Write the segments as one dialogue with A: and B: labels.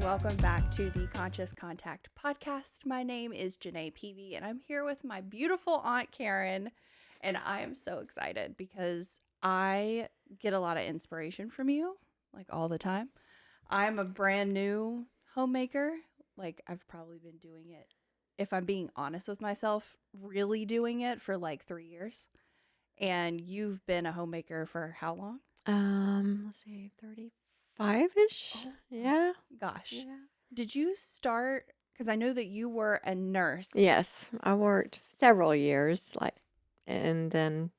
A: welcome back to the Conscious Contact podcast. My name is Genay Peavy, and I'm here with my beautiful Aunt Karen, and I am so excited because I get a lot of inspiration from you, like all the time. I'm a brand new homemaker. Like, I've probably been doing it, if I'm being honest with myself, really doing it for like 3 years. And you've been a homemaker for how long?
B: Let's see, 35-ish.
A: Oh,
B: Yeah.
A: Gosh.
B: Yeah.
A: Did you start, because I know that you were a nurse.
B: Yes, I worked several years, and then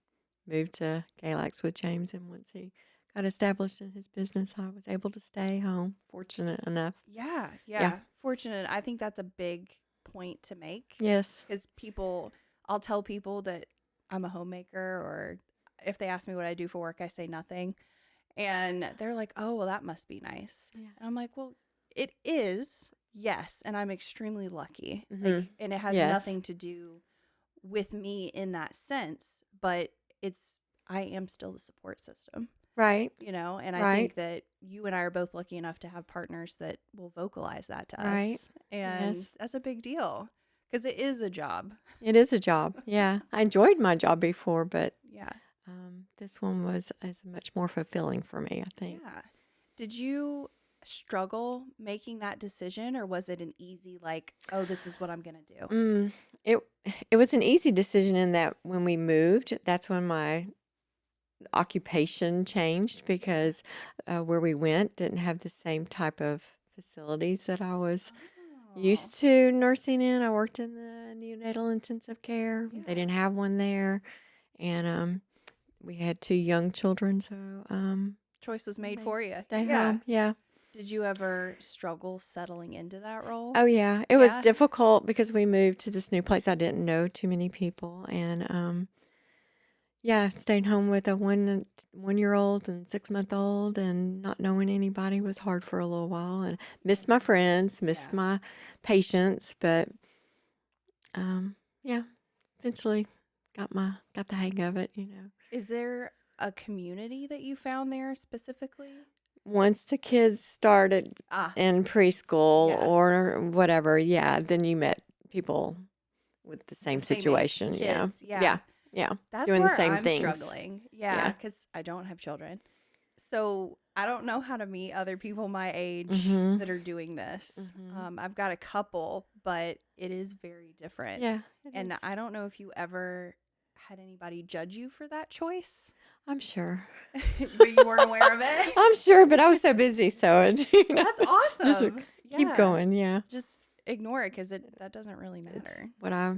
B: moved to Galax with James. And once he got established in his business, I was able to stay home. Fortunate enough.
A: Yeah. Fortunate. I think that's a big point to make.
B: Yes.
A: Because I'll tell people that I'm a homemaker, or if they ask me what I do for work, I say nothing. And they're like, oh, well, that must be nice.
B: Yeah.
A: And I'm like, well, it is, yes. And I'm extremely lucky.
B: Mhm.
A: And it has
B: Yes.
A: nothing to do with me in that sense, but I am still the support system,
B: Right.
A: and I
B: Right.
A: think that you and I are both lucky enough to have partners that will vocalize that to
B: Right.
A: us. And
B: Yes.
A: that's a big deal because it is a job.
B: It is a job. Yeah. I enjoyed my job before, but
A: Yeah.
B: this one is much more fulfilling for me, I think.
A: Yeah. Did you struggle making that decision, or was it an easy, like, oh, this is what I'm going to do?
B: It was an easy decision in that when we moved, that's when my occupation changed because where we went didn't have the same type of facilities that I was used to nursing in. I worked in the neonatal intensive care.
A: Yeah.
B: They didn't have one there, and we had 2 young children, so
A: Choice was made for you.
B: Stay
A: Yeah.
B: home. Yeah.
A: Did you ever struggle settling into that role?
B: Oh yeah, it was
A: Yeah.
B: difficult because we moved to this new place. I didn't know too many people, and yeah, staying home with a 1-year-old and 6-month-old and not knowing anybody was hard for a little while. And missed my friends, missed
A: Yeah.
B: my patients, but yeah, eventually got the hang of it.
A: Is there a community that you found there specifically?
B: Once the kids started in preschool
A: Yeah.
B: or whatever, yeah, then you met people with the same
A: The same age
B: situation.
A: kids.
B: Yeah.
A: That's
B: Doing the
A: where
B: same
A: I'm
B: things.
A: struggling.
B: Yeah.
A: Yeah, because I don't have children. So I don't know how to meet other people my age
B: Mhm.
A: that are doing this.
B: Mhm.
A: I've got a couple, but it is very different.
B: Yeah.
A: And I don't know if you ever had anybody judge you for that choice,
B: I'm sure.
A: but you weren't aware of it.
B: I'm sure, but I was so busy, so
A: That's awesome.
B: keep
A: Yeah.
B: going. Yeah,
A: Just ignore it because that doesn't really
B: it's
A: matter.
B: what I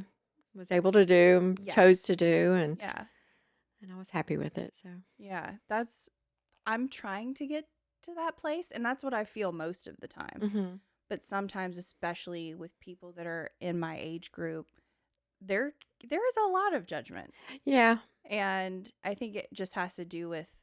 B: was able to do,
A: Yes.
B: chose to do, and
A: Yeah.
B: I was happy with it. So
A: Yeah. I'm trying to get to that place, and that's what I feel most of the time.
B: Mhm.
A: But sometimes, especially with people that are in my age group, there is a lot of judgment.
B: Yeah,
A: And I think it just has to do with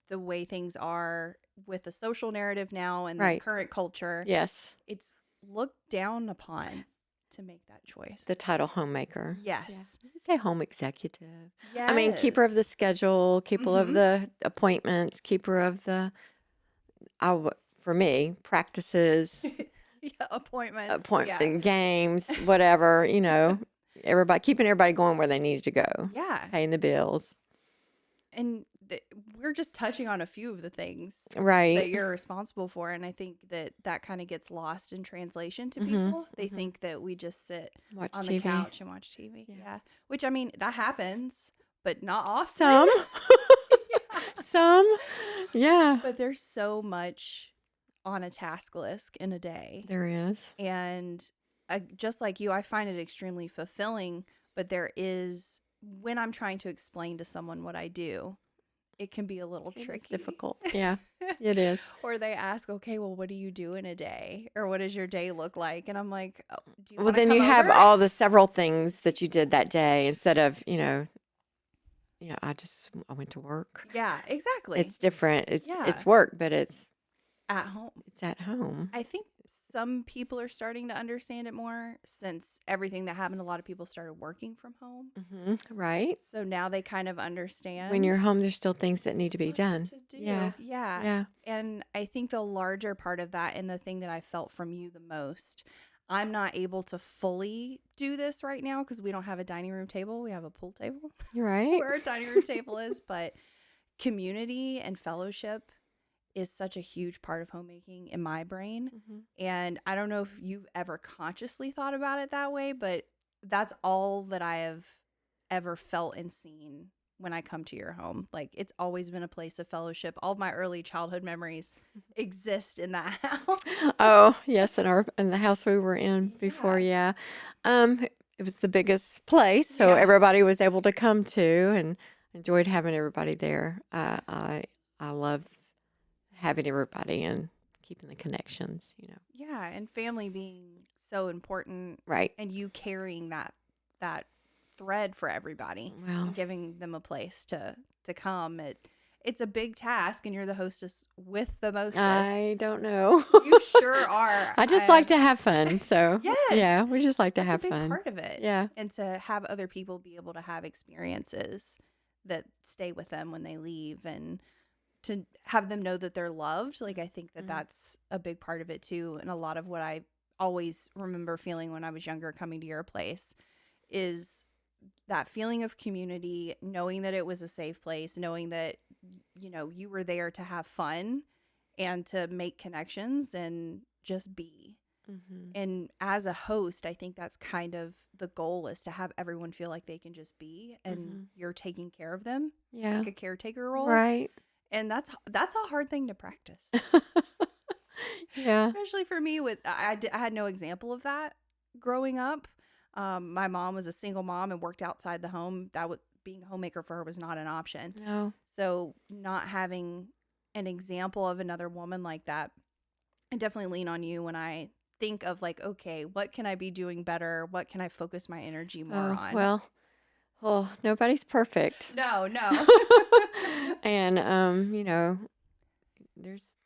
A: the way things are with the social narrative now and the
B: Right.
A: current culture.
B: yes,
A: It's looked down upon to make that choice.
B: the title homemaker.
A: Yes.
B: You could say home executive.
A: Yes.
B: I mean, keeper of the schedule, keeper of
A: Mhm.
B: the appointments, keeper of the. For me, practices,
A: Yeah, appointments.
B: appointment games, whatever. Everybody keeping everybody going where they needed to go,
A: Yeah.
B: paying the bills.
A: And we're just touching on a few of the things
B: Right.
A: that you're responsible for. And I think that kind of gets lost in translation to
B: Mhm,
A: people. They
B: mhm.
A: think that we just sit
B: Watch
A: on
B: TV.
A: the couch and watch TV.
B: Yeah.
A: Yeah. Which, I mean, that happens, but not often.
B: Some.
A: Yeah.
B: Some. Yeah.
A: But there's so much on a task list in a day.
B: There is.
A: And just like you, I find it extremely fulfilling. But there is, when I'm trying to explain to someone what I do, it can be a little tricky.
B: It's difficult. Yeah, it is.
A: Or they ask, okay, well, what do you do in a day? Or what does your day look like? And I'm like, oh, do you
B: Well,
A: want to
B: then
A: come
B: you have
A: over?
B: all the several things that you did that day instead of, I went to work.
A: Yeah, exactly.
B: It's different. It's
A: Yeah.
B: work, but it's
A: At home.
B: at home.
A: I think some people are starting to understand it more since everything that happened. A lot of people started working from home.
B: Right.
A: So now they kind of
B: When
A: understand
B: you're home, there's still things that need to be
A: what's
B: done.
A: to do.
B: Yeah.
A: Yeah.
B: Yeah.
A: And I think the larger part of that, and the thing that I felt from you the most, I'm not able to fully do this right now because we don't have a dining room table. We have a pool table
B: Right.
A: where our dining room table is. But community and fellowship is such a huge part of homemaking in my brain. And I don't know if you've ever consciously thought about it that way, but that's all that I have ever felt and seen when I come to your home. Like, it's always been a place of fellowship. All of my early childhood memories exist in that house.
B: Oh, yes, in the house we were in before, yeah. It was the biggest place, so everybody was able to come to, and enjoyed having everybody there. I love having everybody and keeping the connections,
A: Yeah, and family being so important,
B: Right.
A: and you carrying that thread for everybody and giving them a place to come. It's a big task, and you're the hostess with the mostest.
B: I don't know.
A: You sure are.
B: I just like to have fun, so
A: Yes.
B: yeah, we just like to
A: That's
B: have
A: a big
B: fun.
A: part of it.
B: Yeah.
A: And to have other people be able to have experiences that stay with them when they leave, and to have them know that they're loved. Like, I think that that's a big part of it too. And a lot of what I always remember feeling when I was younger coming to your place is that feeling of community, knowing that it was a safe place, knowing that, you were there to have fun and to make connections and just be. And as a host, I think that's kind of the goal, is to have everyone feel like they can just be, and you're taking care of them,
B: Yeah.
A: like a caretaker role.
B: Right.
A: And that's a hard thing to practice.
B: Yeah.
A: Especially for me, I had no example of that growing up. My mom was a single mom and worked outside the home. Being a homemaker for her was not an option.
B: No.
A: So not having an example of another woman like that, I definitely lean on you when I think of, like, okay, what can I be doing better? What can I focus my energy more on?
B: Well, nobody's perfect.
A: No.
B: And there's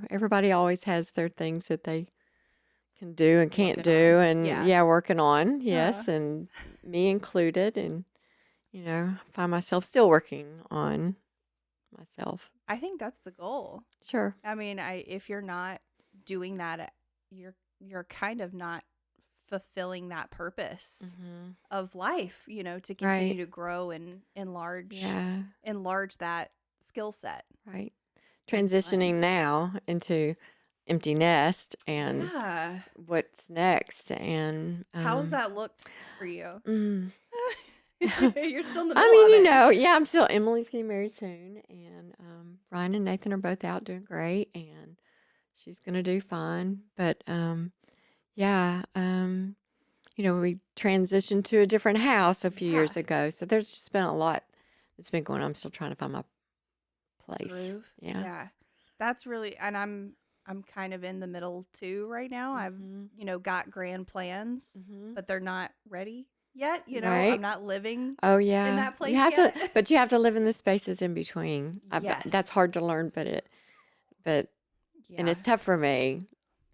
B: everybody always has their things that they can do and can't
A: Working
B: do,
A: on.
B: and working on, yes, and me included, and find myself still working on myself.
A: I think that's the goal.
B: Sure.
A: I mean, if you're not doing that, you're kind of not fulfilling that purpose of life, to continue to grow and enlarge that skill set.
B: Right. Transitioning now into empty nest, and what's next, and
A: how's that looked for you? You're still in the middle of it.
B: I'm still. Emily's getting married soon, and Ryan and Nathan are both out doing great, and she's gonna do fine. But we transitioned to a different house a few years ago, so there's just been a lot that's been going on. I'm still trying to find my place.
A: Groove.
B: Yeah.
A: That's really, and I'm kind of in the middle too right now. I've got grand plans, but they're not ready yet.
B: Right.
A: I'm not living.
B: Oh yeah,
A: in that place
B: you have
A: yet.
B: but you have to live in the spaces in between.
A: Yes.
B: That's hard to learn, and it's tough for me.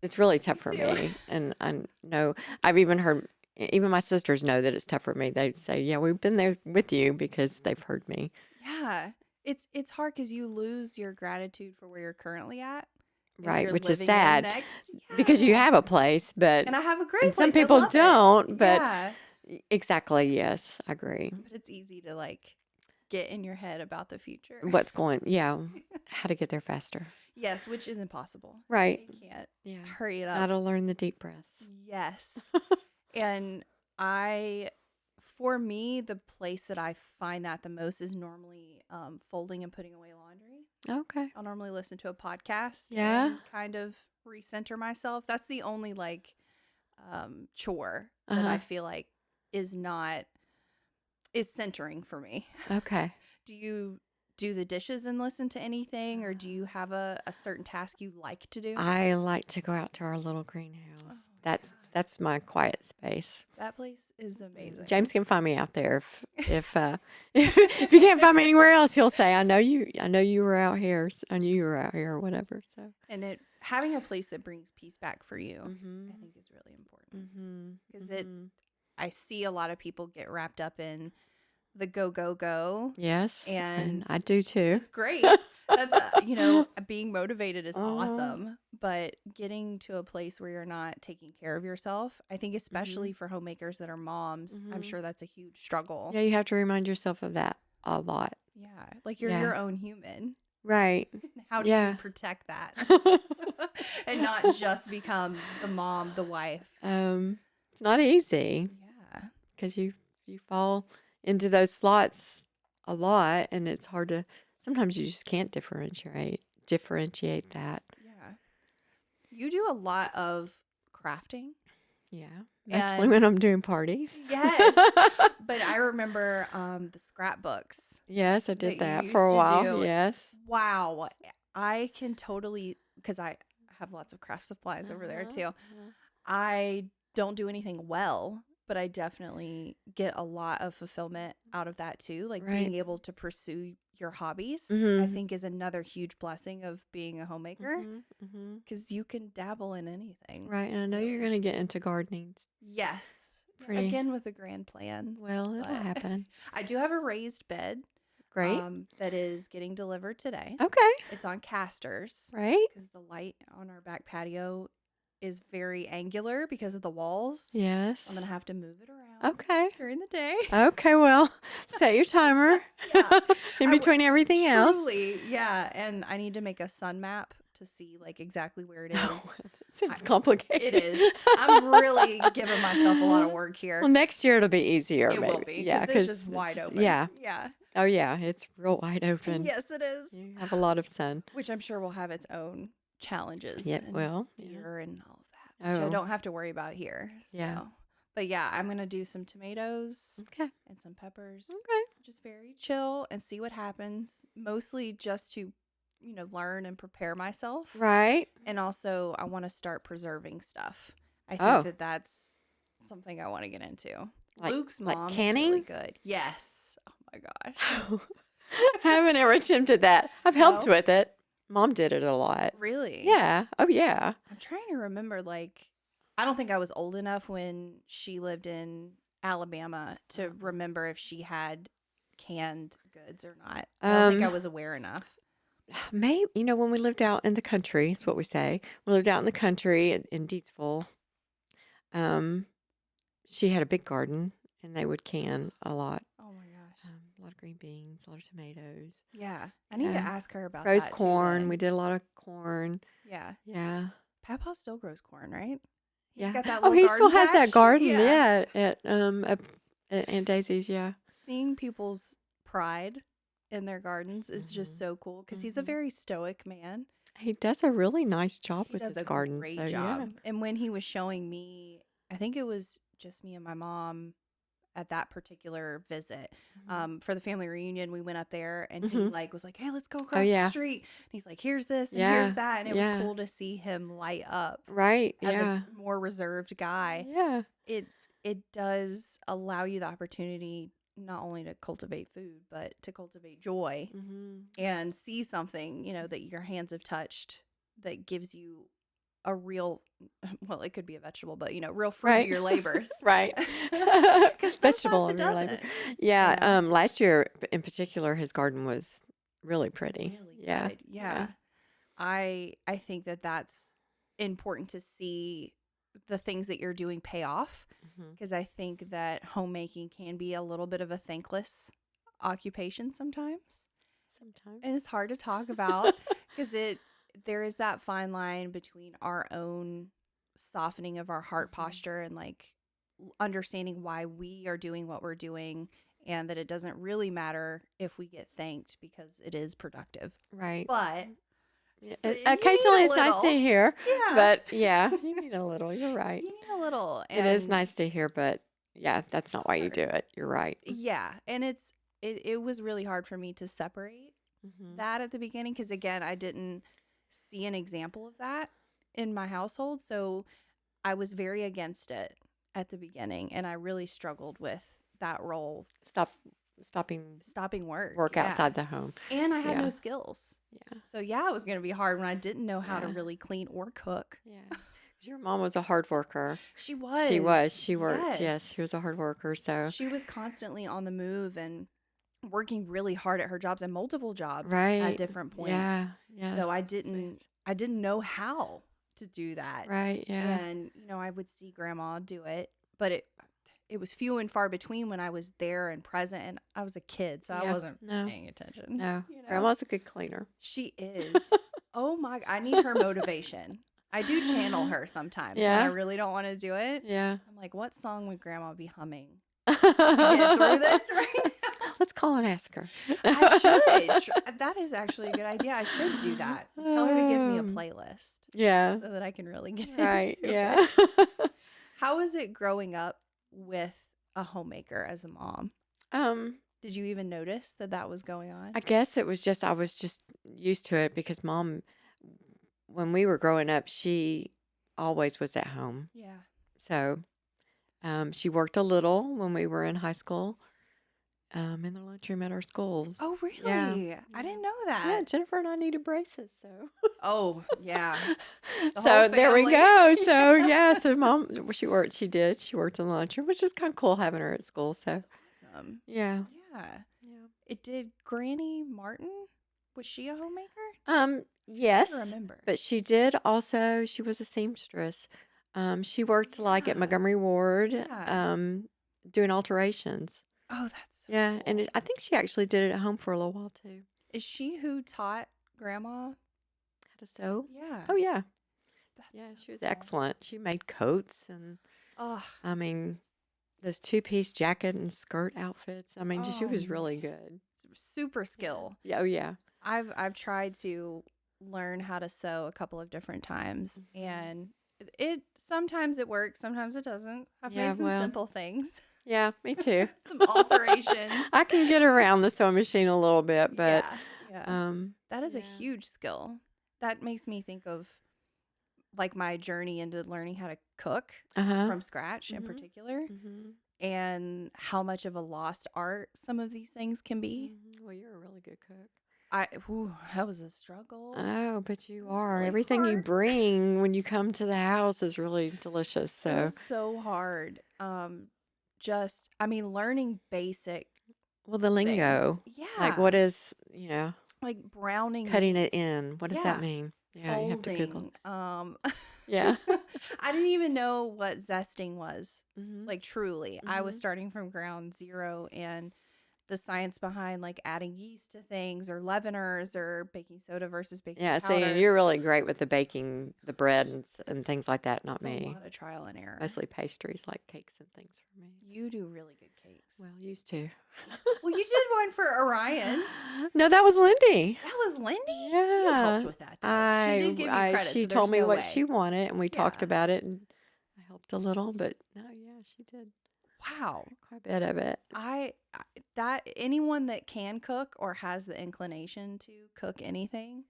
B: It's really tough for me, and I know I've even heard. Even my sisters know that it's tough for me. They say, "Yeah, we've been there with you," because they've heard me.
A: Yeah, it's hard because you lose your gratitude for where you're currently at.
B: Right, which is sad because you have a place,
A: and I have a great place.
B: Some people don't, but
A: yeah.
B: Exactly, yes, I agree.
A: But it's easy to get in your head about the future.
B: How to get there faster.
A: Yes, which is impossible.
B: Right.
A: You can't hurry it up.
B: How to learn the deep breaths.
A: Yes. And for me, the place that I find that the most is normally folding and putting away laundry.
B: Okay.
A: I'll normally listen to a podcast.
B: Yeah.
A: And kind of recenter myself. That's the only chore that I feel like is centering for me.
B: Okay.
A: Do you do the dishes and listen to anything, or do you have a certain task you like to do?
B: I like to go out to our little greenhouse. That's my quiet space.
A: That place is amazing.
B: James can find me out there if if you can't find me anywhere else, he'll say, I know you were out here. I knew you were out here, or whatever. So.
A: And having a place that brings peace back for you,
B: Mm-hmm.
A: I think is really important
B: Mm-hmm.
A: because I see a lot of people get wrapped up in the go, go, go.
B: Yes, and
A: And
B: I do too.
A: it's great. That's, being motivated is awesome. But getting to a place where you're not taking care of yourself, I think, especially for homemakers that are moms, I'm sure that's a huge struggle.
B: Yeah, you have to remind yourself of that a lot.
A: Yeah. Like you're
B: Yeah.
A: your own human.
B: Right.
A: How do
B: Yeah.
A: you protect that and not just become the mom, the wife?
B: It's not easy
A: Yeah.
B: because you fall into those slots a lot, and it's hard to. Sometimes you just can't differentiate that.
A: Yeah. You do a lot of crafting.
B: Yeah, mostly
A: And
B: when I'm doing parties.
A: yes. But I remember the scrapbooks
B: Yes, I did
A: that
B: that
A: you
B: for a
A: used to
B: while.
A: do.
B: Yes.
A: Wow. I can totally, because I have lots of craft supplies over there too. I don't do anything well, but I definitely get a lot of fulfillment out of that too. Like
B: Right.
A: being able to pursue your hobbies, I
B: Mhm.
A: think is another huge blessing of being a homemaker because you can dabble in anything.
B: Right, and I know you're going to get into gardening.
A: Yes.
B: Pretty-
A: Again, with a grand plan.
B: Well, it'll
A: but
B: happen.
A: I do have a raised bed
B: Great.
A: that is getting delivered today.
B: Okay.
A: It's on casters
B: Right.
A: because the light on our back patio is very angular because of the walls.
B: Yes.
A: I'm going to have to move it around
B: Okay.
A: during the day.
B: Okay, well, set your timer
A: Yeah.
B: in between everything else.
A: Truly, yeah. And I need to make a sun map to see like exactly where it is.
B: It's complicated.
A: It is. I'm really giving myself a lot of work here.
B: Well, next year it'll be easier.
A: It
B: maybe.
A: will be.
B: Yeah,
A: Because it's just wide open.
B: Yeah.
A: Yeah.
B: Oh, yeah. It's real wide open.
A: Yes, it is.
B: You have a lot of sun.
A: Which I'm sure will have its own challenges.
B: Yeah.
A: And
B: Well.
A: deer and all of that, which I don't have to worry about here.
B: Yeah.
A: So. But yeah, I'm going to do some tomatoes
B: Okay.
A: and some peppers.
B: Okay.
A: Just very chill and see what happens. Mostly just to, learn and prepare myself.
B: Right.
A: And also, I want to start preserving stuff. I think that's something I want to get into. Luke's mom
B: canning?
A: is really good. Yes. Oh my gosh.
B: I haven't ever attempted that. I've helped
A: No?
B: with it. Mom did it a lot.
A: Really?
B: Yeah. Oh, yeah.
A: I'm trying to remember, I don't think I was old enough when she lived in Alabama to remember if she had canned goods or not. I don't think I was aware enough.
B: Maybe, when we lived out in the country, it's what we say. We lived out in the country in Deatsville. She had a big garden, and they would can a lot.
A: Oh my gosh.
B: A lot of green beans, a lot of tomatoes.
A: Yeah. I need to ask her about
B: Grows
A: that
B: corn.
A: too,
B: We did a lot of corn.
A: yeah.
B: Yeah.
A: Papa still grows corn, right? He's
B: Yeah.
A: got that
B: Oh,
A: little
B: he still
A: garden
B: has that
A: patch?
B: garden.
A: Yeah.
B: Yeah. At Aunt Daisy's. Yeah.
A: Seeing people's pride in their gardens is just so cool because he's a very stoic man.
B: He does a really nice job
A: He
B: with
A: does
B: his
A: a
B: garden.
A: great
B: So,
A: job.
B: yeah.
A: And when he was showing me, I think it was just me and my mom at that particular visit. For the family reunion, we went up there and he was like, "Hey, let's go across the street." And he's like, "Here's this and here's that." And it was cool to see him light up
B: Right.
A: as
B: Yeah.
A: a more reserved guy.
B: Yeah.
A: It does allow you the opportunity not only to cultivate food, but to cultivate joy and see something, that your hands have touched that gives you a real, well, it could be a vegetable, but, real fruit of your labors.
B: Right.
A: 'Cause
B: Vegetable
A: sometimes
B: of
A: it
B: your labor.
A: doesn't.
B: Yeah. Last year in particular, his garden was really pretty.
A: Really
B: Yeah.
A: good. Yeah. I think that that's important to see the things that you're doing pay off because I think that homemaking can be a little bit of a thankless occupation sometimes.
B: Sometimes.
A: And it's hard to talk about because there is that fine line between our own softening of our heart posture and understanding why we are doing what we're doing and that it doesn't really matter if we get thanked because it is productive.
B: Right.
A: But
B: occasionally it's nice to hear.
A: Yeah.
B: But yeah, you need a little. You're right.
A: You need a little.
B: It is nice to hear, but yeah, that's not why you do it. You're right.
A: Yeah. And it was really hard for me to separate that at the beginning because, again, I didn't see an example of that in my household. So I was very against it at the beginning, and I really struggled with that role.
B: Stop
A: stopping work.
B: work
A: Yeah.
B: outside the home.
A: And I had
B: Yeah.
A: no skills.
B: Yeah.
A: So yeah, it was going to be hard when I didn't know how to
B: Yeah.
A: really clean or cook.
B: Yeah. 'Cause your mom was a hard worker.
A: She was.
B: She was. She worked.
A: Yes.
B: Yes, she was a hard worker. So
A: She was constantly on the move and working really hard at her jobs and multiple jobs at
B: right.
A: different points.
B: Yeah. Yes.
A: So I
B: Sweet.
A: didn't know how to do that.
B: Right. Yeah.
A: And I would see grandma do it, but it was few and far between when I was there and present, and I was a kid, so I
B: Yeah.
A: wasn't
B: No.
A: paying attention.
B: No.
A: You know?
B: Grandma's a good cleaner.
A: She is. Oh my, I need her motivation. I do channel her sometimes when I
B: Yeah.
A: really don't want to do it.
B: Yeah.
A: I'm like, what song would grandma be humming to get through this right now?
B: Let's call and ask her.
A: I should. That is actually a good idea. I should do that. Tell her to give me a playlist
B: Yeah.
A: so that I can really get
B: Right.
A: into
B: Yeah.
A: it. How is it growing up with a homemaker as a mom? Did you even notice that was going on?
B: I guess it was just I was just used to it because mom, when we were growing up, she always was at home.
A: Yeah.
B: So she worked a little when we were in high school, in the lunchroom at our schools.
A: Oh, really?
B: Yeah.
A: I didn't know
B: Yeah,
A: that.
B: Jennifer and I needed braces, so
A: Oh, yeah. The
B: so
A: whole
B: there we
A: family.
B: go. So yeah, so mom, she worked in the lunchroom, which is kind of cool having her at school. So
A: Awesome.
B: yeah,
A: Yeah.
B: yeah.
A: It did Granny Martin? Was she a homemaker? I
B: Yes,
A: don't remember.
B: but she did also. She was a seamstress. She worked like at
A: Yeah.
B: Montgomery Ward,
A: Yeah.
B: doing alterations.
A: Oh, that's so
B: Yeah, and
A: cool.
B: I think she actually did it at home for a little while too.
A: Is she who taught grandma?
B: How to sew?
A: Yeah.
B: Oh yeah,
A: That's
B: yeah.
A: so
B: She was
A: cool.
B: excellent. She made coats and
A: Oh,
B: I mean those 2-piece jacket and skirt outfits. I mean, she was
A: oh,
B: really good.
A: super
B: Yeah.
A: skill.
B: Yeah. Oh yeah.
A: I've tried to learn how to sew a couple of different times,
B: Mhm.
A: and it sometimes it works, sometimes it doesn't. I've
B: Yeah.
A: made some
B: Well.
A: simple things,
B: Yeah. Me too.
A: some alterations.
B: I can get around the sewing machine a little bit, but
A: Yeah. That is a
B: yeah.
A: huge skill. That makes me think of like my journey into learning how to cook
B: Uh-huh.
A: from scratch in
B: Mhm.
A: particular,
B: Mhm.
A: and how much of a lost art some of these things can be.
B: Mhm. Well, you're a really good cook.
A: That was a struggle.
B: Oh, but you
A: It was
B: are.
A: really
B: Everything you
A: hard.
B: bring when you come to the house is really delicious.
A: It
B: So,
A: was so hard. Learning basic
B: well, the
A: things.
B: lingo, like what
A: Yeah.
B: is,
A: Like browning
B: cutting
A: meat.
B: it in? What does that
A: Yeah.
B: mean? Yeah, you have to Google.
A: Folding.
B: Yeah.
A: I didn't even know what zesting was.
B: Mhm.
A: Like truly. I was
B: Mhm.
A: starting from ground zero, and the science behind like adding yeast to things or leaveners or baking soda versus baking
B: Yeah, see, and
A: powder.
B: you're really great with the baking, the bread and things like that, not
A: It's a
B: me.
A: lot of trial and error.
B: Mostly pastries like cakes and things for me. So.
A: You do really good cakes.
B: Well, used to.
A: Well, you did one for Orion's.
B: No, that was Lindy.
A: That was Lindy? You helped
B: Yeah.
A: with that, though. She did give you credit,
B: She
A: so
B: told
A: there's
B: me
A: no
B: what
A: way.
B: she wanted and we talked
A: Yeah.
B: about it and I helped a little, but no, yeah, she did
A: Wow.
B: quite a bit of it.
A: That anyone that can cook or has the inclination to cook anything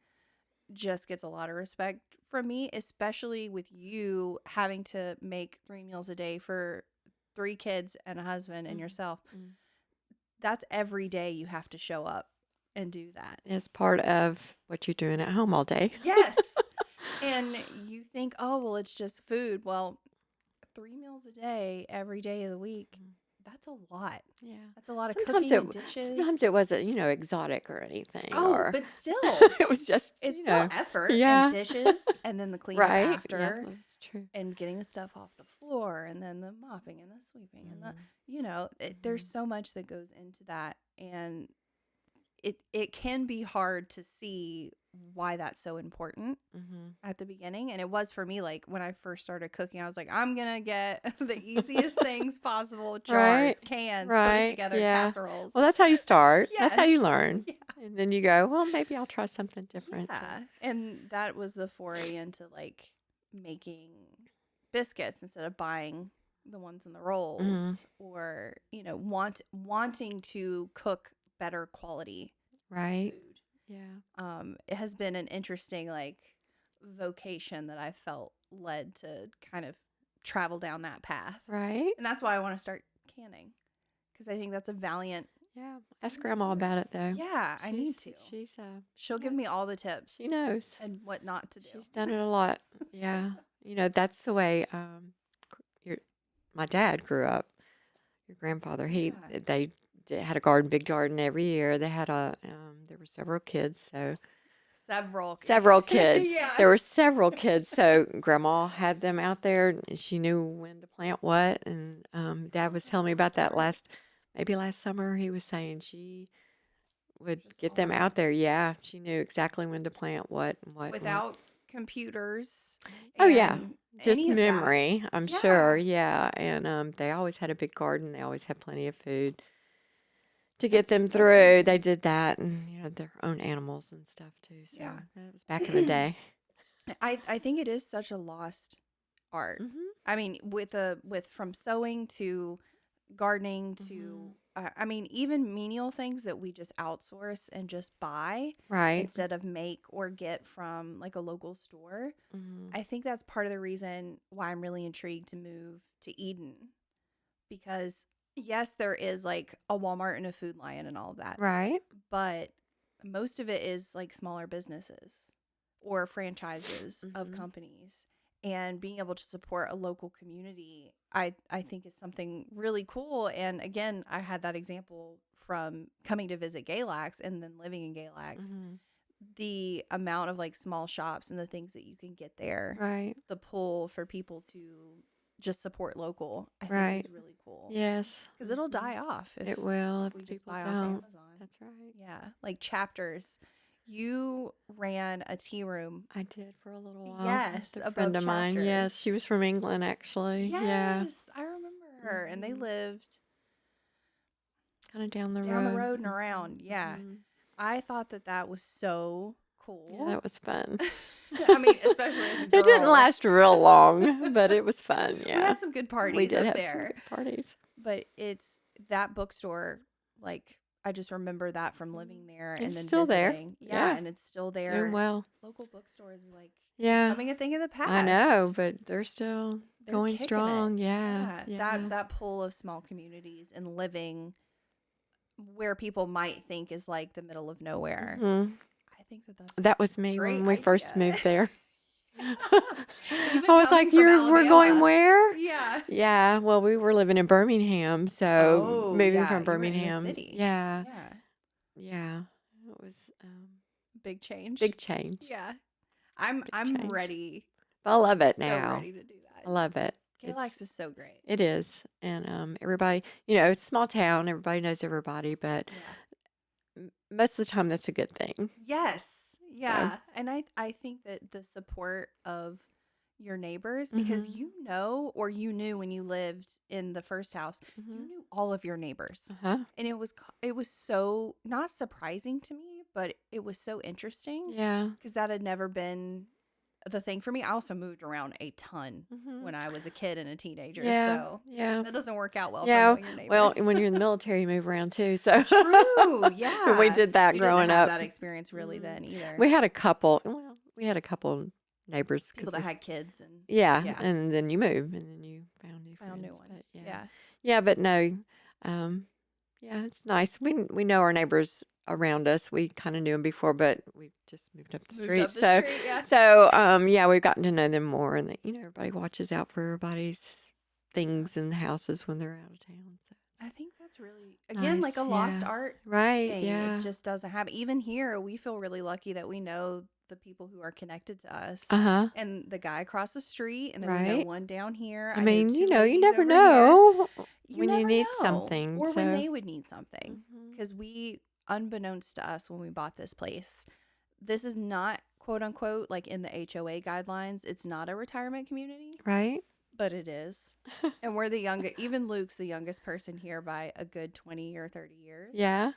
A: just gets a lot of respect from me, especially with you having to make 3 meals a day for 3 kids and a husband and
B: Mhm.
A: yourself.
B: Mm.
A: That's every day you have to show up and do that.
B: It's part of what you're doing at home all day.
A: Yes. And you think, oh, well, it's just food. Well, 3 meals a day, every day of the week,
B: Mm.
A: that's a lot.
B: Yeah.
A: That's a lot of
B: Sometimes
A: cooking and dishes.
B: sometimes it wasn't, exotic or anything
A: Oh,
B: or
A: but still,
B: it was just,
A: it's still effort
B: Yeah.
A: and dishes and then the cleaning
B: right. Yeah,
A: after
B: that's true.
A: and getting the stuff off the floor and then the mopping and the sweeping and
B: Mm.
A: there's so much that goes into that, and it can be hard to see why that's so important
B: Mhm.
A: at the beginning. And it was for me, like when I first started cooking, I was like, I'm gonna get the easiest things possible: jars,
B: Right.
A: cans, put it
B: Right.
A: together,
B: Yeah.
A: casseroles.
B: Well, that's how you start. That's how you
A: Yes.
B: learn.
A: Yeah.
B: And then you go, well, maybe I'll try something different. So.
A: Yeah. And that was the foray into like making biscuits instead of buying the ones in the rolls,
B: Mhm.
A: or wanting to cook better quality
B: Right.
A: food.
B: Yeah.
A: It has been an interesting like vocation that I felt led to kind of travel down that path.
B: Right.
A: And that's why I want to start canning, because I think that's a valiant
B: Yeah. Ask Grandma about it, though.
A: Yeah, I need to.
B: She'll
A: give me all the tips.
B: She knows.
A: And what not to do.
B: She's done it a lot. Yeah. That's the way your my dad grew up. Your grandfather, they had a big garden every year. They had there were several kids, so several kids.
A: Yeah.
B: There were several kids, so Grandma had them out there. And she knew when to plant what, and Dad was telling me about that last summer. He was saying she would get them out there. Yeah, she knew exactly when to plant what and what.
A: Without computers.
B: Oh yeah, just
A: any of that.
B: memory. I'm sure. Yeah, and they always had a big garden. They always had plenty of food to get them through. They did that, and their own animals and stuff too. So that was back in the day.
A: I think it is such a lost art. I mean, with from sewing to gardening to I mean, even menial things that we just outsource and just buy instead of make or get from like a local store. I think that's part of the reason why I'm really intrigued to move to Eden, because yes, there is like a Walmart and a Food Lion and all of that.
B: Right.
A: But most of it is like smaller businesses or franchises of companies. And being able to support a local community, I think is something really cool. And again, I had that example from coming to visit Galax and then living in Galax. The amount of like small shops and the things that you can get there.
B: Right.
A: The pull for people to just support local, I think is really cool.
B: Yes.
A: Because it'll die off.
B: It will if
A: we
B: people
A: just buy
B: don't.
A: off Amazon.
B: That's right.
A: Yeah. Like Chapters. You ran a tea room.
B: I did for a little while.
A: Yes,
B: a friend of mine. Yes, she was from England, actually.
A: Yes, I remember her, and they lived
B: kind of down the
A: road and around. Yeah, I thought that was so cool.
B: Yeah, that was fun.
A: I mean, especially as a girl.
B: It didn't last real long, but it was fun. Yeah,
A: we had some good parties.
B: We did have
A: there.
B: some good parties.
A: But it's that bookstore, like. I just remember that from living there and then
B: still
A: visiting.
B: there.
A: Yeah, and it's still there.
B: Doing well.
A: Local bookstores like
B: becoming
A: a thing of the past.
B: I know, but they're still going strong. Yeah.
A: That pull of small communities and living where people might think is like the middle of nowhere. I think that
B: was me when we first moved there.
A: I
B: was like, we're going where?
A: Yeah.
B: Yeah. Well, we were living in Birmingham, so moving from Birmingham.
A: You were in the city.
B: Yeah. Yeah. It was
A: big change.
B: Big change.
A: Yeah. I'm ready.
B: I love it now.
A: So ready to do that.
B: I love it.
A: Galax is so great.
B: It is. And everybody, it's a small town, everybody knows everybody, but most of the time that's a good thing.
A: Yes. Yeah. So. And I think that the support of your neighbors, because you knew when you lived in the first house, you knew all of your neighbors. And it was so not surprising to me, but it was so interesting.
B: Yeah.
A: Because that had never been the thing for me. I also moved around a ton when I was a kid and a teenager.
B: Yeah.
A: So
B: that
A: doesn't work out well for your neighbors.
B: Well, when you're in the military, you move around too. So
A: true. Yeah.
B: we did that growing
A: didn't have
B: up.
A: That experience really then either.
B: We had a couple neighbors.
A: People that had kids. And
B: and then you move and then you found new friends.
A: Ones.
B: But yeah, but no. It's nice. We know our neighbors around us. We kind of knew them before, but we just moved up the street. So we've gotten to know them more, and everybody watches out for everybody's things in the houses when they're out of town. So
A: I think that's really again like a lost art,
B: right?
A: Thing.
B: Yeah,
A: it just doesn't happen. Even here, we feel really lucky that we know the people who are connected to us, and the guy across the street, and then we know one down here.
B: I mean, you never know when you need something,
A: or when they would need something, because we. Unbeknownst to us when we bought this place, this is not quote unquote like in the HOA guidelines. It's not a retirement community,
B: right?
A: But it is, and we're the youngest. Even Luke's the youngest person here by a good 20 or 30 years.
B: Yeah.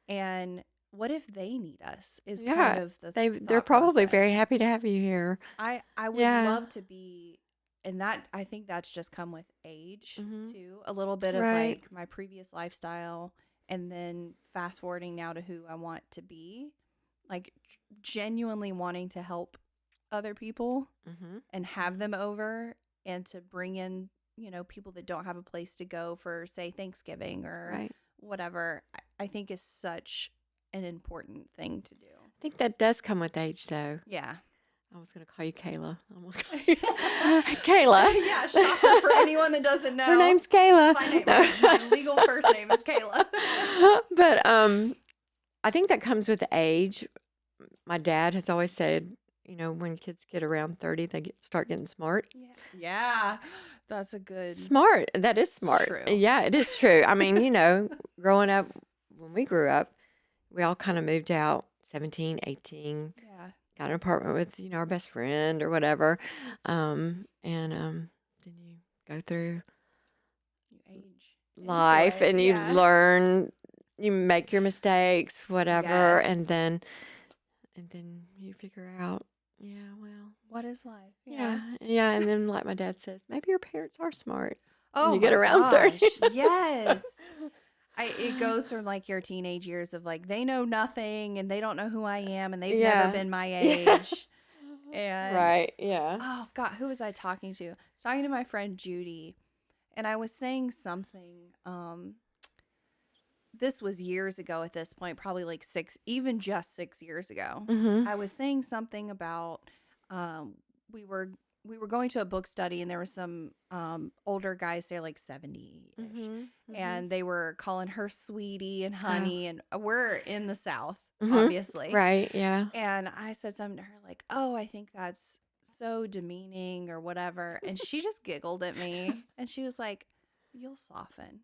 A: And what if they need us? Is kind of
B: they're probably very happy to have you here.
A: I would love to be, and that I think that's just come with age too. A little bit of like my previous lifestyle. And then fast forwarding now to who I want to be, like genuinely wanting to help other people and have them over and to bring in, people that don't have a place to go for, say, Thanksgiving or whatever. I think is such an important thing to do.
B: I think that does come with age, though.
A: Yeah.
B: I was going to call you Kayla. I'm going to call you Kayla.
A: Yeah, shocker for anyone that doesn't know.
B: Her name's Kayla.
A: My legal first name is Kayla.
B: But I think that comes with age. My dad has always said, when kids get around 30, they start getting smart.
A: Yeah. That's a good...
B: Smart. That is smart.
A: True.
B: Yeah, it is true. I mean, growing up, when we grew up, we all kind of moved out 17, 18.
A: Yeah.
B: Got an apartment with, our best friend or whatever. And then you go through
A: You age
B: life and you
A: Yeah.
B: learn, you make your mistakes, whatever,
A: Yes.
B: and then you figure out,
A: What is life?
B: yeah, and then like my dad says, maybe your parents are smart
A: Oh,
B: when you get
A: my
B: around 30.
A: gosh. Yes. It goes from like your teenage years of like they know nothing and they don't know who I am and they've never been my
B: Yeah.
A: age. And
B: Right, yeah.
A: oh God, who was I talking to? I was talking to my friend Judy, and I was saying something. This was years ago at this point, probably like just 6 years ago.
B: Mm-hmm.
A: I was saying something about we were going to a book study, and there were some older guys there, like 70-ish,
B: Mm-hmm.
A: and they were calling her sweetie and honey, and we're in the South,
B: Mm-hmm.
A: obviously.
B: Right, yeah.
A: And I said something to her like, oh, I think that's so demeaning or whatever. And she just giggled at me, and she was like, you'll soften.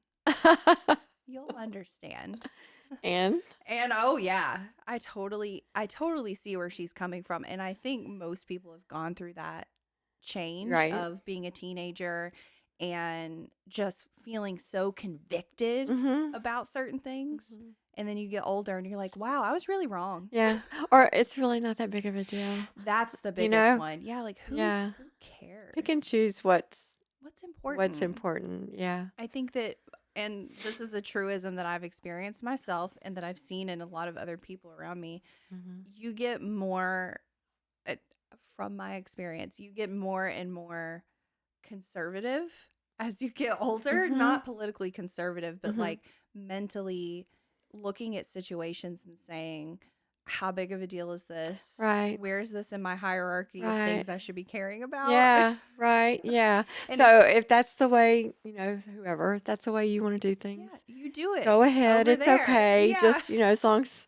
A: You'll understand.
B: And
A: oh yeah, I totally see where she's coming from. And I think most people have gone through that change
B: Right.
A: of being a teenager and just feeling so convicted
B: Mm-hmm.
A: about certain things.
B: Mm-hmm.
A: And then you get older and you're like, wow, I was really wrong.
B: Yeah. Or it's really not that big of a deal.
A: That's the biggest one. Yeah, like who cares?
B: Pick and choose what's
A: important.
B: Yeah.
A: I think that, and this is a truism that I've experienced myself and that I've seen in a lot of other people around me.
B: Mm-hmm.
A: You get more, from my experience, you get more and more conservative as you get older.
B: Mm-hmm.
A: Not politically conservative, but
B: Mm-hmm.
A: like mentally looking at situations and saying, how big of a deal is this?
B: Right.
A: Where's this in my hierarchy of things I should be caring about?
B: Yeah, right. Yeah.
A: And
B: so if that's the way, whoever, if that's the way you want to do things,
A: you do it.
B: go ahead.
A: Over
B: It's
A: there.
B: okay.
A: Yeah.
B: Just, as long as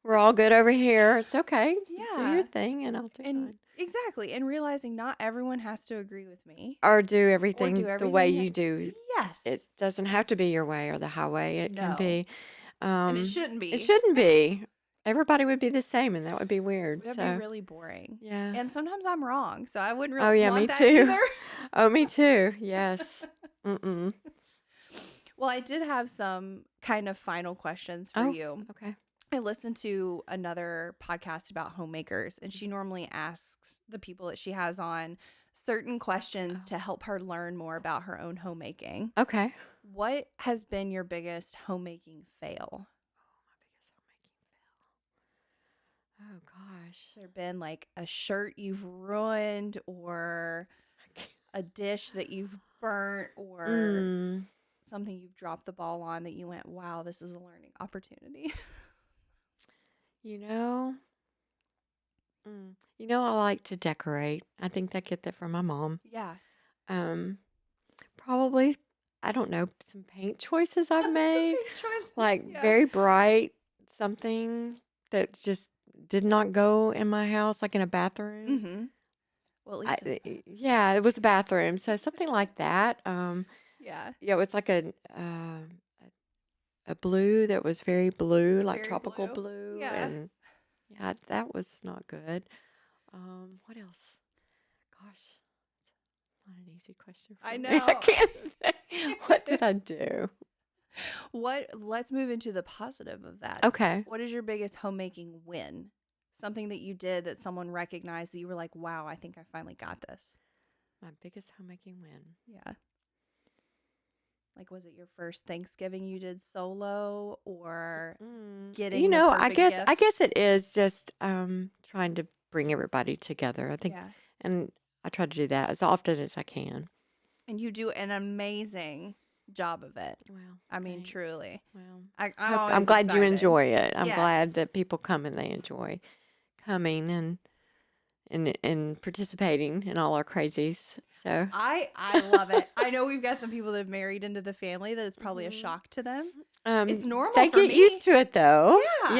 B: we're all good over here, it's okay.
A: Yeah.
B: Do your thing and I'll do mine.
A: Exactly. And realizing not everyone has to agree with me.
B: Or do everything the way
A: everything
B: you do.
A: Yes.
B: It doesn't have to be your way or the highway. It can be.
A: And it shouldn't be.
B: It shouldn't be. Everybody would be the same, and that would be weird.
A: That would be really boring.
B: Yeah.
A: And sometimes I'm wrong, so I wouldn't really want
B: me
A: that
B: too.
A: either.
B: Oh, me too. Yes. Mm-mm.
A: Well, I did have some kind of final questions for you.
B: Okay.
A: I listened to another podcast about homemakers, and she normally asks the people that she has on certain questions to help her learn more about her own homemaking.
B: Okay.
A: What has been your biggest homemaking fail?
B: Oh, gosh.
A: There been like a shirt you've ruined or a dish that you've burnt or something you've dropped the ball on that you went, wow, this is a learning opportunity?
B: I like to decorate. I think I get that from my mom.
A: Yeah.
B: Probably, I don't know, some paint choices I've made. Like
A: yeah.
B: very bright, something that just did not go in my house, like in a bathroom.
A: Mm-hmm. Well, at least
B: yeah, it was a bathroom, so something like that.
A: yeah,
B: it was like a blue that was very blue, like
A: Very
B: tropical
A: blue.
B: blue,
A: Yeah.
B: and that was not good. What else? Gosh, it's not an easy question. For
A: I
B: me.
A: know.
B: I can't think. What did I do?
A: Let's move into the positive of that.
B: Okay.
A: What is your biggest homemaking win? Something that you did that someone recognized that you were like, wow, I think I finally got this.
B: My biggest homemaking win.
A: Yeah. Like, was it your first Thanksgiving you did solo or getting the
B: I
A: perfect
B: guess
A: gift?
B: it is just trying to bring everybody together. I think, and I try to do that as often as I can.
A: And you do an amazing job of it.
B: Well,
A: I mean,
B: thanks.
A: truly.
B: Well,
A: I'm
B: I'm
A: always
B: glad you
A: excited.
B: enjoy it. I'm
A: Yes.
B: glad that people come and they enjoy coming and participating in all our crazies. So
A: I love it. I know we've got some people that have married into the family that it's probably a
B: Mhm.
A: shock to them. It's normal
B: They
A: for
B: get
A: me.
B: used to it though.
A: Yeah.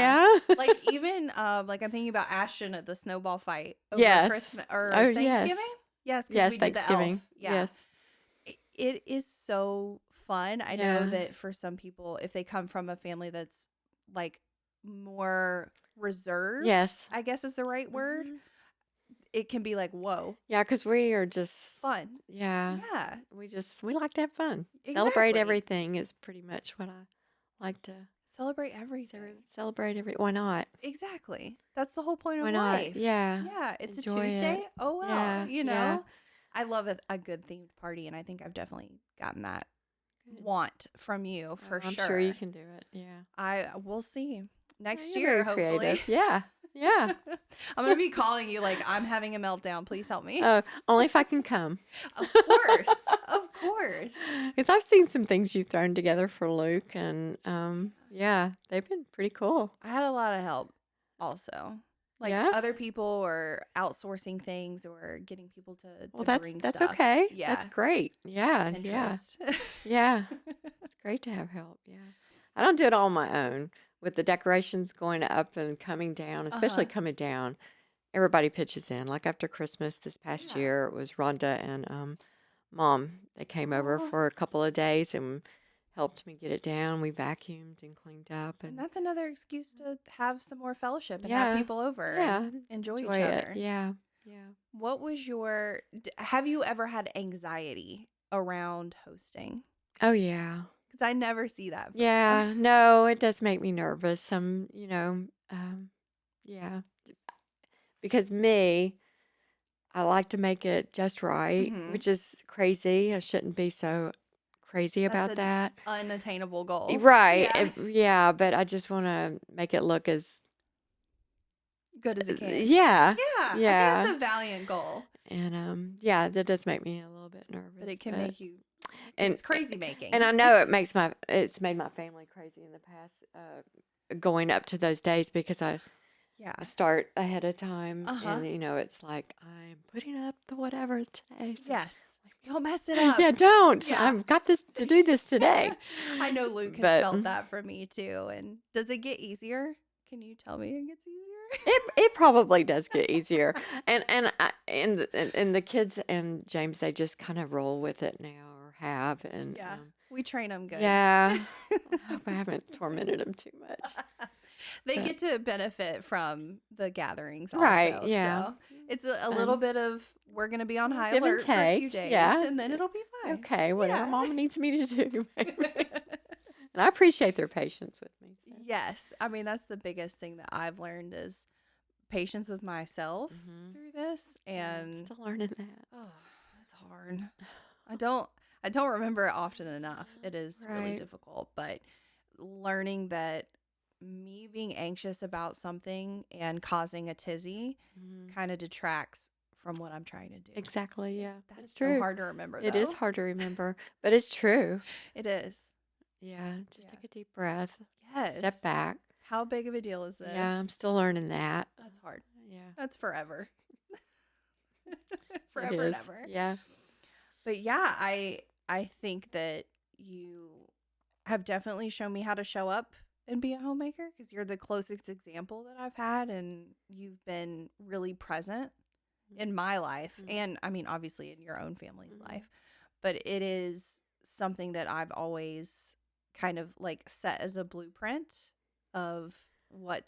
B: Yeah.
A: Like even like I'm thinking about Ashton at the snowball fight over
B: Yes.
A: Christmas or
B: Oh,
A: Thanksgiving.
B: yes.
A: Yes, because
B: Yes,
A: we did the elf.
B: Thanksgiving.
A: Yeah.
B: Yes.
A: It is so fun. I know
B: Yeah.
A: that for some people, if they come from a family that's like more reserved,
B: Yes.
A: I guess is the right word,
B: Mhm.
A: it can be like, whoa,
B: Yeah, because we are just,
A: fun.
B: yeah,
A: Yeah,
B: we like to have fun. Celebrate
A: exactly.
B: everything is pretty much what I like to
A: Celebrate everything.
B: celebrate Why not?
A: Exactly. That's the whole point
B: Why
A: of
B: not?
A: life.
B: Yeah.
A: Yeah, it's
B: Enjoy
A: a Tuesday.
B: it.
A: Oh well,
B: Yeah.
A: you
B: Yeah.
A: know. I love a good themed party, and I think I've definitely gotten that
B: Good.
A: want from you for
B: I'm
A: sure.
B: sure you can do it. Yeah.
A: We'll see next
B: You're
A: year,
B: very
A: hopefully.
B: creative. Yeah. Yeah.
A: I'm gonna be calling you like I'm having a meltdown. Please help me.
B: Only if I can come.
A: Of course, of course.
B: Because I've seen some things you've thrown together for Luke, and yeah, they've been pretty cool.
A: I had a lot of help, also. Like
B: Yeah?
A: other people or outsourcing things or getting people to
B: Well,
A: bring
B: that's
A: stuff.
B: okay.
A: Yeah,
B: That's great. Yeah. Yeah.
A: interest.
B: Yeah. It's great to have help. Yeah. I don't do it all on my own with the decorations going up and coming down, especially coming down. Everybody pitches in. Like after Christmas this past
A: Yeah.
B: year, it was Rhonda and Mom. They came over
A: Aw.
B: for a couple of days and helped me get it down. We vacuumed and cleaned up,
A: And
B: and
A: that's another excuse to have some more fellowship and
B: Yeah.
A: have people over
B: yeah,
A: and enjoy each
B: enjoy it.
A: other.
B: Yeah. Yeah.
A: What was have you ever had anxiety around hosting?
B: Oh yeah.
A: Because I never see that from you.
B: Yeah. No, it does make me nervous. Yeah. Because I like to make it just right,
A: Mhm.
B: which is crazy. I shouldn't be so crazy
A: That's
B: about
A: an
B: that.
A: unattainable goal.
B: Right.
A: Yeah.
B: Yeah, but I just want to make it look as
A: Good as it can.
B: yeah.
A: Yeah. I think
B: Yeah.
A: that's a valiant goal.
B: And yeah, that does make me a little bit nervous.
A: But it can make you
B: and
A: it's crazy making.
B: and I know it's made my family crazy in the past going up to those days because I start ahead of time and it's like I'm putting up the whatever today. So
A: Yes. Don't mess it up.
B: Yeah, don't.
A: Yeah.
B: I've got this to do this today.
A: I know Luke has felt that from me too. And does it get easier? Can you tell me it gets easier?
B: It probably does get easier, and the kids and James, they just kind of roll with it now or have, and
A: we train them good.
B: Yeah, I hope I haven't tormented them too much.
A: They get to benefit from the gatherings, also,
B: right? Yeah,
A: so it's a little bit of we're going to be on high
B: give and
A: alert for a few
B: take.
A: days,
B: Yeah,
A: and then it'll be fine.
B: Okay, whatever Mama needs me to do. And I appreciate their patience with me. So.
A: Yes, I mean that's the biggest thing that I've learned is patience with myself through this, and
B: I'm still learning that.
A: Oh, it's hard. I don't remember it often enough. It is really difficult, but learning that me being anxious about something and causing a tizzy kind of detracts from what I'm trying to do.
B: Exactly. Yeah,
A: That's
B: true.
A: so hard to remember.
B: It is hard to remember, but it's true.
A: It is.
B: Yeah, just take a deep breath.
A: Yes.
B: Step back.
A: How big of a deal is this?
B: Yeah, I'm still learning that.
A: That's hard.
B: Yeah.
A: That's forever.
B: It
A: Forever and
B: is.
A: ever.
B: Yeah.
A: But yeah, I think that you have definitely shown me how to show up and be a homemaker because you're the closest example that I've had, and you've been really present in my life, and I mean obviously in your own family's life, but it is something that I've always kind of like set as a blueprint of what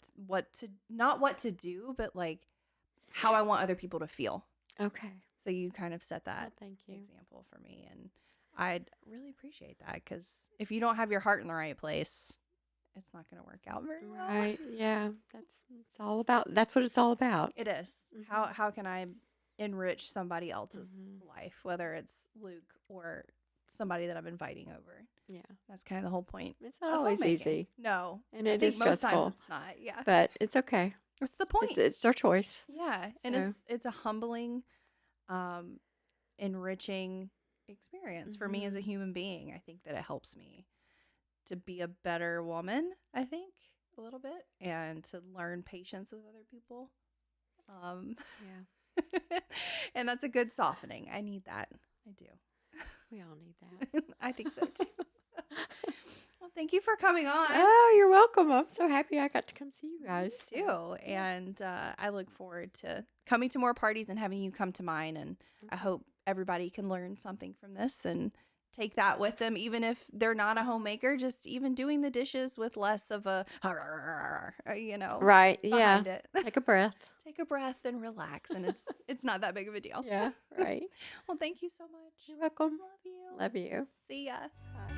A: to not what to do, but like how I want other people to feel.
B: Okay.
A: So you kind of set that
B: thank you.
A: example for me, and I'd really appreciate that because if you don't have your heart in the right place, it's not going to work out very well.
B: Right. Yeah. That's what it's all about.
A: It is. How can I enrich somebody else's life, whether it's Luke or somebody that I'm inviting over?
B: Yeah.
A: That's kind of the whole point.
B: It's not always easy.
A: No.
B: And
A: I
B: it
A: think
B: is
A: most
B: stressful.
A: times it's not. Yeah.
B: But it's okay.
A: That's the point.
B: It's our choice.
A: Yeah. And it's a humbling, enriching experience for me as a human being. I think that it helps me to be a better woman, I think, a little bit, and to learn patience with other people.
B: Yeah.
A: And that's a good softening. I need that. I do.
B: We all need that.
A: I think so too. Well, thank you for coming on.
B: Oh, you're welcome. I'm so happy I got to come see you guys.
A: Me too. And I look forward to coming to more parties and having you come to mine. And I hope everybody can learn something from this and take that with them, even if they're not a homemaker, just even doing the dishes with less of a,
B: Right. Yeah.
A: behind it.
B: Take a breath.
A: Take a breath and relax. And it's not that big of a deal.
B: Yeah. Right.
A: Well, thank you so much.
B: You're welcome.
A: Love you.
B: Love you.
A: See ya.
B: Bye.